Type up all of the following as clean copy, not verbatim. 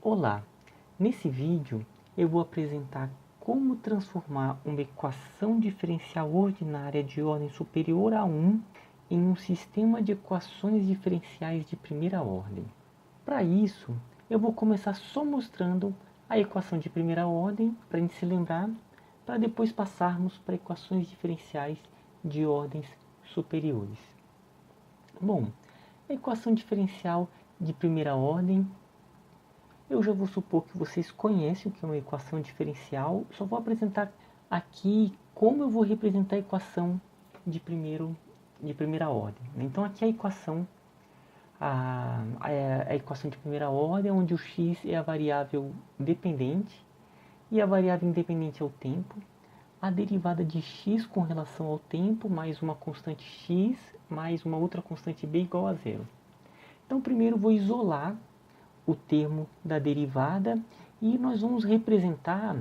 Olá, nesse vídeo eu vou apresentar como transformar uma equação diferencial ordinária de ordem superior a 1 em um sistema de equações diferenciais de primeira ordem. Para isso, eu vou começar só mostrando a equação de primeira ordem, para a gente se lembrar, para depois passarmos para equações diferenciais de ordens superiores. Bom, a equação diferencial de primeira ordem, eu já vou supor que vocês conhecem o que é uma equação diferencial, só vou apresentar aqui como eu vou representar a equação de primeira ordem. Então aqui a equação, a equação de primeira ordem, onde o x é a variável dependente e a variável independente é o tempo, a derivada de x com relação ao tempo, mais uma constante x, mais uma outra constante b igual a zero. Então primeiro vou isolar o termo da derivada e nós vamos representar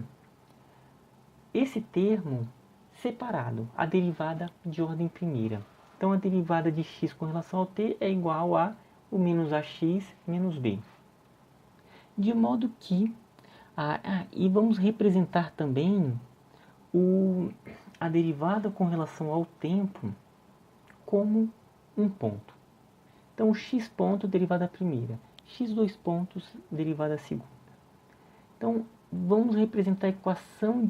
esse termo separado, a derivada de ordem primeira. Então a derivada de x com relação ao t é igual a o menos ax menos b. De modo que, e vamos representar também a derivada com relação ao tempo como um ponto. Então o x ponto, derivada primeira, x2 pontos, derivada segunda. Então vamos representar a equação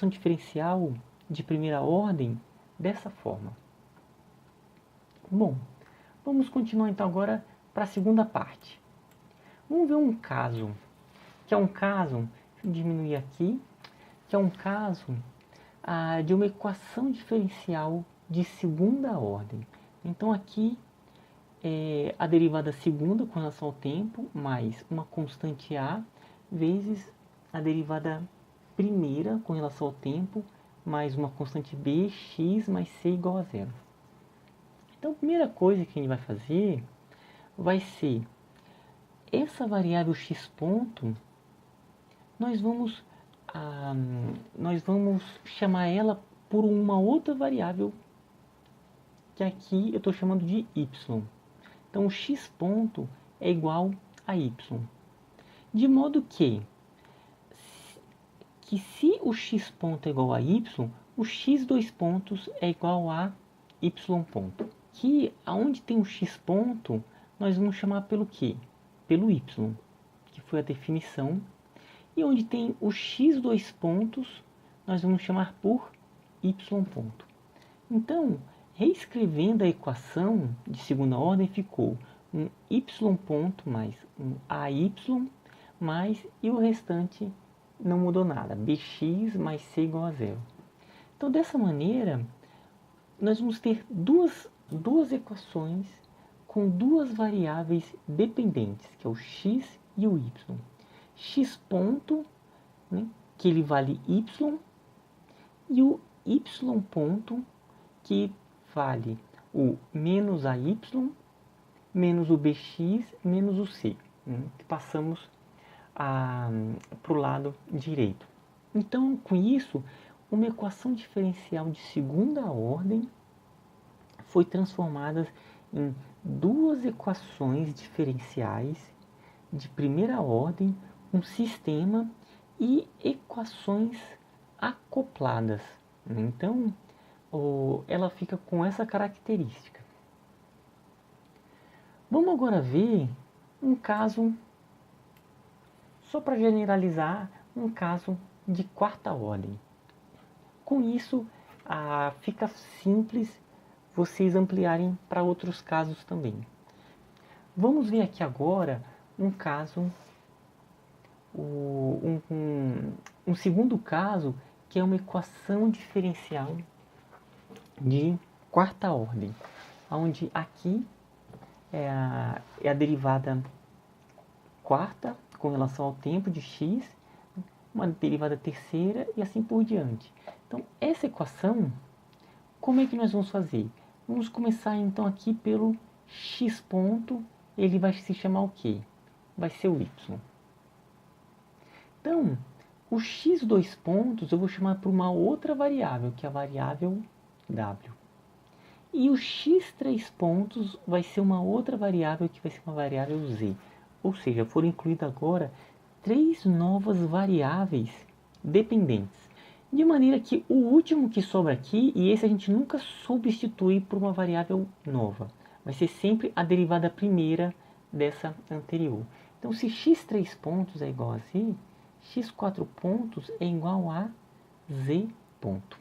diferencial de primeira ordem dessa forma. Bom, vamos continuar então agora para a segunda parte. Vamos ver um caso, deixa eu diminuir aqui, que é um caso de uma equação diferencial de segunda ordem. Então aqui a derivada segunda com relação ao tempo, mais uma constante a, vezes a derivada primeira com relação ao tempo, mais uma constante b, x mais c igual a zero. Então a primeira coisa que a gente vai fazer vai ser essa variável x ponto, nós vamos chamar ela por uma outra variável que aqui eu estou chamando de y. Então o x ponto é igual a y. De modo que se o x ponto é igual a y, o x2 pontos é igual a y ponto. Que aonde tem o x ponto, nós vamos chamar pelo quê? Pelo y, que foi a definição. E onde tem o x2 pontos, nós vamos chamar por y ponto. Então, reescrevendo a equação de segunda ordem, ficou um y ponto mais um ay mais, e o restante não mudou nada, bx mais c igual a zero. Então, dessa maneira, nós vamos ter duas equações com duas variáveis dependentes, que é o x e o y. X ponto, né, que ele vale y, e o y ponto, que vale o menos ay menos o bx menos o c, que passamos para o lado direito. Então, com isso, uma equação diferencial de segunda ordem foi transformada em duas equações diferenciais de primeira ordem, um sistema e equações acopladas. Então, ela fica com essa característica. Vamos agora ver um caso, só para generalizar, um caso de quarta ordem. Com isso, fica simples vocês ampliarem para outros casos também. Vamos ver aqui agora um caso, um segundo caso, que é uma equação diferencial de quarta ordem, onde aqui é a derivada quarta com relação ao tempo de x, uma derivada terceira e assim por diante. Então, essa equação, como é que nós vamos fazer? Vamos começar então aqui pelo x ponto, ele vai se chamar o quê? Vai ser o y. Então, o x2 pontos eu vou chamar por uma outra variável, que é a variável w. E o x3 pontos vai ser uma outra variável, que vai ser uma variável z. ou seja, foram incluídas agora 3 novas variáveis dependentes. De maneira que o último que sobra aqui, e esse a gente nunca substitui por uma variável nova, vai ser sempre a derivada primeira dessa anterior. Então, se x3 pontos é igual a z, x4 pontos é igual a z ponto.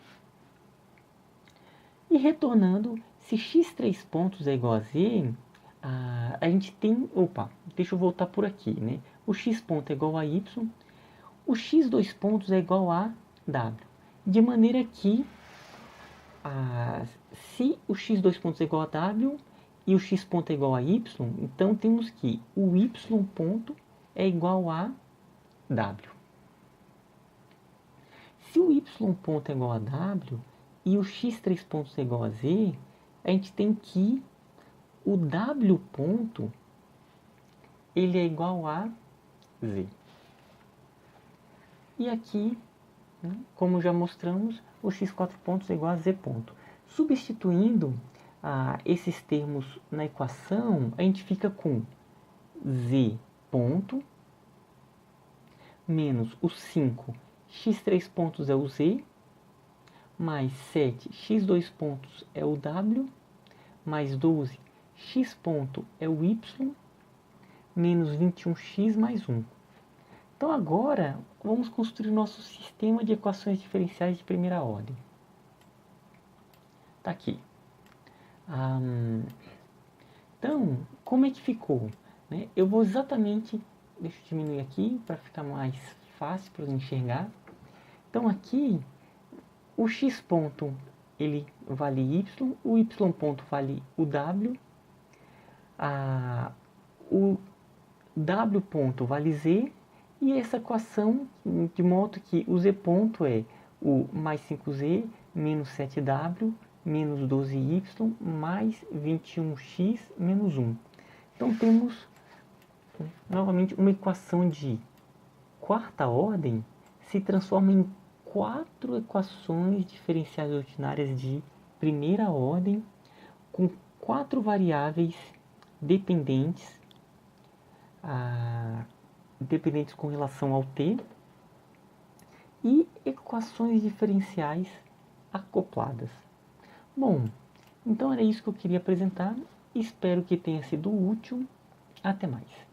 E retornando, se x3 pontos é igual a z, a gente tem... Opa, deixa eu voltar por aqui, né? O x ponto é igual a y, o x2 pontos é igual a w. De maneira que, se o x2 pontos é igual a w e o x ponto é igual a y, então temos que o y ponto é igual a w. Se o y ponto é igual a w e o x3 pontos é igual a z, a gente tem que o w ponto ele é igual a z. E aqui, né, como já mostramos, o x4 pontos é igual a z ponto. Substituindo esses termos na equação, a gente fica com z ponto menos o 5, x3 pontos é o z, mais 7, x2 pontos é o w, mais 12, x ponto é o y, menos 21x mais 1. Então agora, vamos construir nosso sistema de equações diferenciais de primeira ordem. Está aqui. Então, como é que ficou? Né? Eu vou exatamente... Deixa eu diminuir aqui para ficar mais fácil para enxergar. Então aqui, o x ponto ele vale y, o y ponto vale o w, o w ponto vale z, e essa equação de modo que o z ponto é o mais 5z menos 7w menos 12y mais 21x menos 1. Então temos novamente uma equação de quarta ordem se transforma em 4 equações diferenciais ordinárias de primeira ordem com 4 variáveis dependentes, dependentes com relação ao t, e equações diferenciais acopladas. Bom, então era isso que eu queria apresentar. Espero que tenha sido útil. Até mais.